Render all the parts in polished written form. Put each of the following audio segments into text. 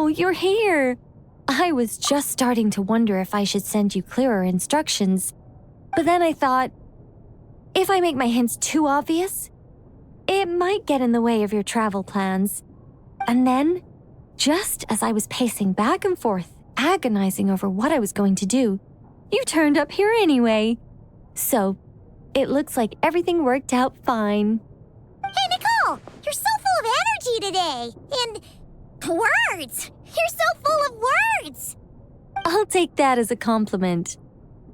Oh, you're here! I was just starting to wonder if I should send you clearer instructions. But then I thought, if I make my hints too obvious, it might get in the way of your travel plans. And then, just as I was pacing back and forth, agonizing over what I was going to do, you turned up here anyway. So, it looks like everything worked out fine. Hey, Nicole! You're so full of energy today! And words! You're so full of words! I'll take that as a compliment.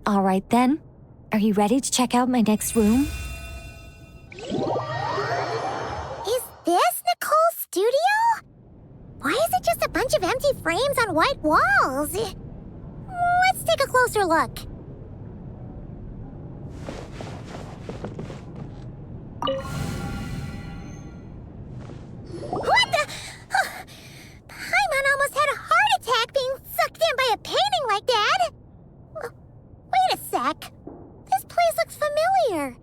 All right then, are you ready to check out my next room? Is this Nicole's studio? Why is it just a bunch of empty frames on white walls? Let's take a closer look. What the? Paimon almost had a heart attack being sucked in by a painting like that. Wait a sec. This place looks familiar.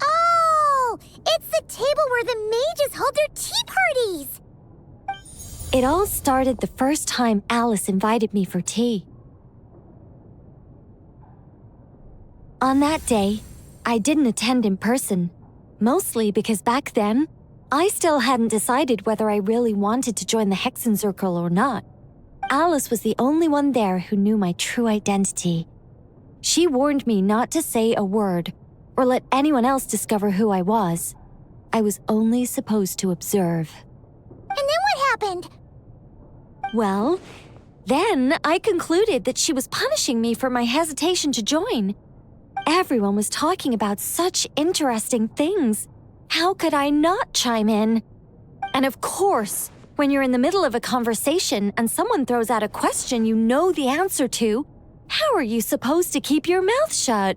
Oh, it's the table where the mages hold their tea parties. It all started the first time Alice invited me for tea. On that day, I didn't attend in person, mostly because back then, I still hadn't decided whether I really wanted to join the Hexencircle or not. Alice was the only one there who knew my true identity. She warned me not to say a word or let anyone else discover who I was. I was only supposed to observe. And then what happened? Well, then I concluded that she was punishing me for my hesitation to join. Everyone was talking about such interesting things. How could I not chime in? And of course, when you're in the middle of a conversation and someone throws out a question you know the answer to, how are you supposed to keep your mouth shut?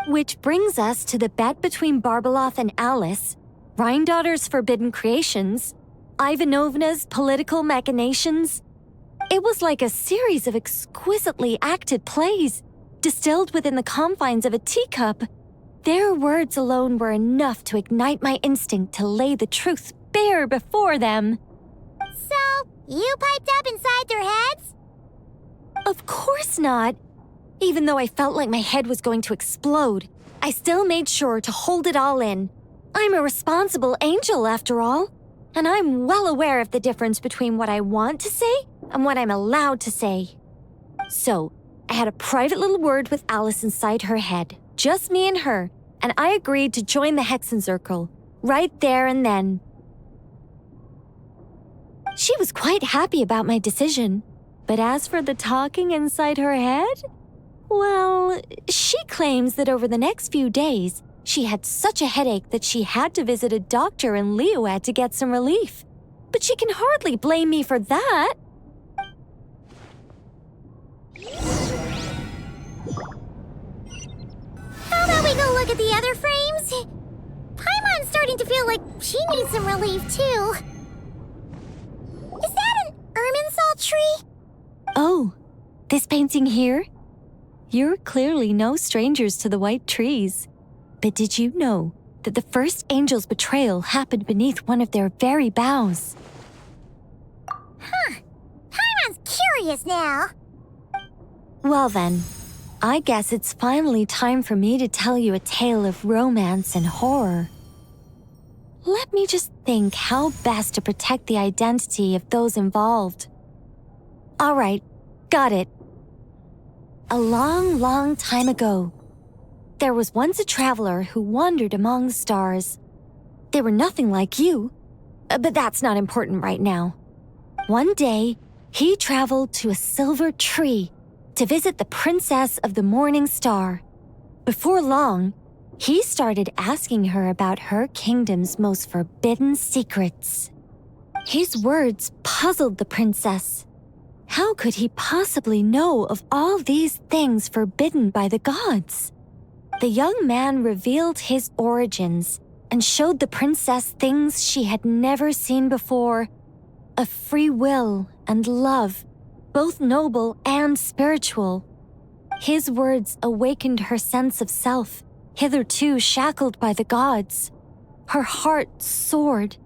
Which brings us to the bet between Barbeloth and Alice, Rhindaughter's forbidden creations, Ivanovna's political machinations. It was like a series of exquisitely acted plays, distilled within the confines of a teacup. Their words alone were enough to ignite my instinct to lay the truth bare before them. So, you piped up inside their heads? Of course not. Even though I felt like my head was going to explode, I still made sure to hold it all in. I'm a responsible angel, after all, and I'm well aware of the difference between what I want to say and what I'm allowed to say. So, I had a private little word with Alice inside her head, just me and her, and I agreed to join the Hexencircle, right there and then. She was quite happy about my decision, but as for the talking inside her head, well, she claims that over the next few days, she had such a headache that she had to visit a doctor in Liyue to get some relief. But she can hardly blame me for that. How about we go look at the other frames? Paimon's starting to feel like she needs some relief, too. Is that an Irminsul tree? Oh, this painting here? You're clearly no strangers to the white trees. But did you know that the first angel's betrayal happened beneath one of their very boughs? Huh. Paimon's curious now. Well then, I guess it's finally time for me to tell you a tale of romance and horror. Let me just think how best to protect the identity of those involved. All right, got it. A long, long time ago, there was once a traveler who wandered among the stars. They were nothing like you, but that's not important right now. One day, he traveled to a silver tree to visit the princess of the morning star. Before long, he started asking her about her kingdom's most forbidden secrets. His words puzzled the princess. How could he possibly know of all these things forbidden by the gods? The young man revealed his origins and showed the princess things she had never seen before. A free will and love, both noble and spiritual. His words awakened her sense of self, hitherto shackled by the gods. Her heart soared,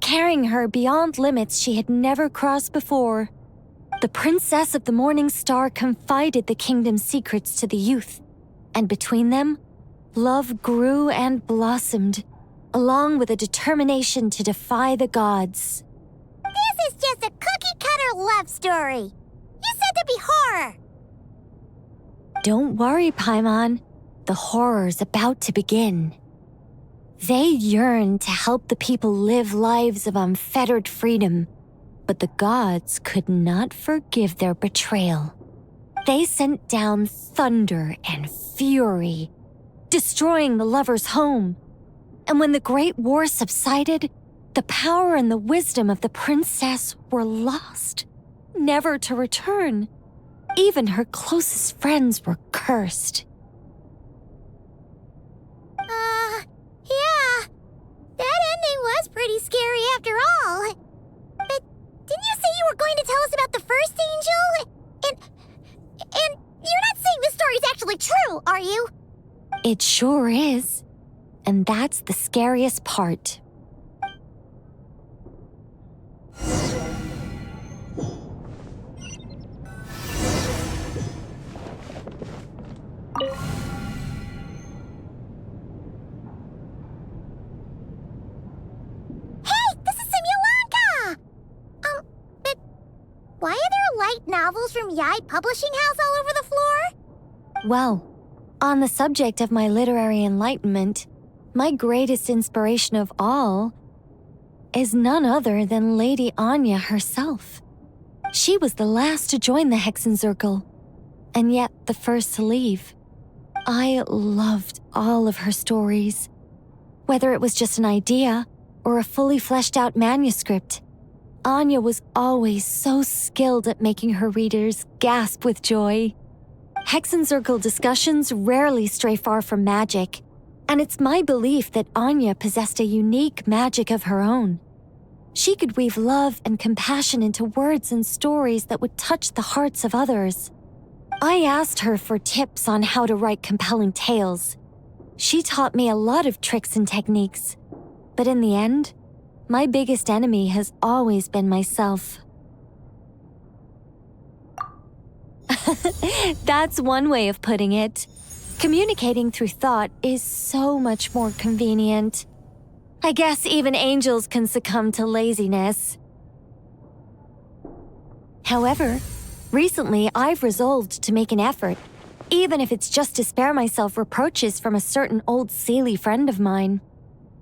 carrying her beyond limits she had never crossed before. The Princess of the Morning Star confided the kingdom's secrets to the youth, and between them, love grew and blossomed, along with a determination to defy the gods. This is just a cookie-cutter love story. You said to be horror. Don't worry, Paimon. The horror's about to begin. They yearned to help the people live lives of unfettered freedom, but the gods could not forgive their betrayal. They sent down thunder and fury, destroying the lovers' home. And when the Great War subsided, the power and the wisdom of the princess were lost, never to return. Even her closest friends were cursed. Yeah. That ending was pretty scary after all. But didn't you say you were going to tell us about the first angel? And you're not saying this story's actually true, are you? It sure is. And that's the scariest part. Why are there light novels from Yai Publishing House all over the floor? Well, on the subject of my literary enlightenment, my greatest inspiration of all is none other than Lady Anya herself. She was the last to join the Hexenzirkel, and yet the first to leave. I loved all of her stories, whether it was just an idea or a fully fleshed out manuscript. Anya was always so skilled at making her readers gasp with joy. Hexenzirkel discussions rarely stray far from magic, and it's my belief that Anya possessed a unique magic of her own. She could weave love and compassion into words and stories that would touch the hearts of others. I asked her for tips on how to write compelling tales. She taught me a lot of tricks and techniques, but in the end, my biggest enemy has always been myself. That's one way of putting it. Communicating through thought is so much more convenient. I guess even angels can succumb to laziness. However, recently I've resolved to make an effort, even if it's just to spare myself reproaches from a certain old Seelie friend of mine.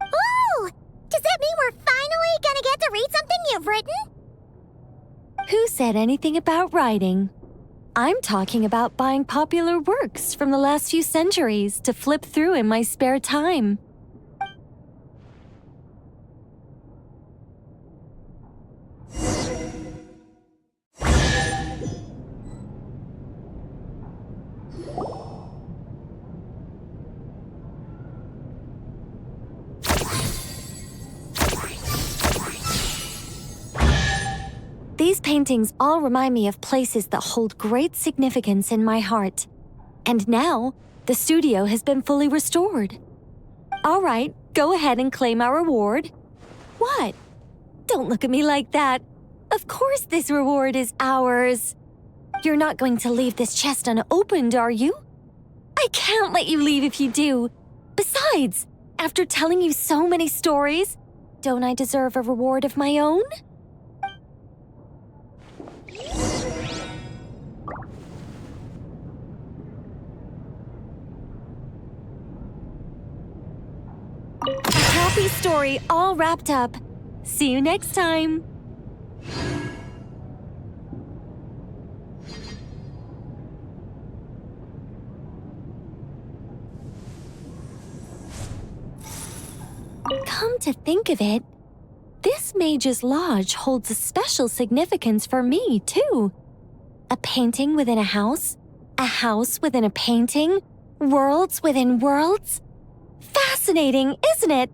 Oh! Does that mean we're finally gonna get to read something you've written? Who said anything about writing? I'm talking about buying popular works from the last few centuries to flip through in my spare time. These paintings all remind me of places that hold great significance in my heart. And now, the studio has been fully restored. All right, go ahead and claim our reward. What? Don't look at me like that. Of course this reward is ours. You're not going to leave this chest unopened, are you? I can't let you leave if you do. Besides, after telling you so many stories, don't I deserve a reward of my own? A happy story all wrapped up. See you next time. Come to think of it, this Mage's Lodge holds a special significance for me, too. A painting within a house within a painting, worlds within worlds. Fascinating, isn't it?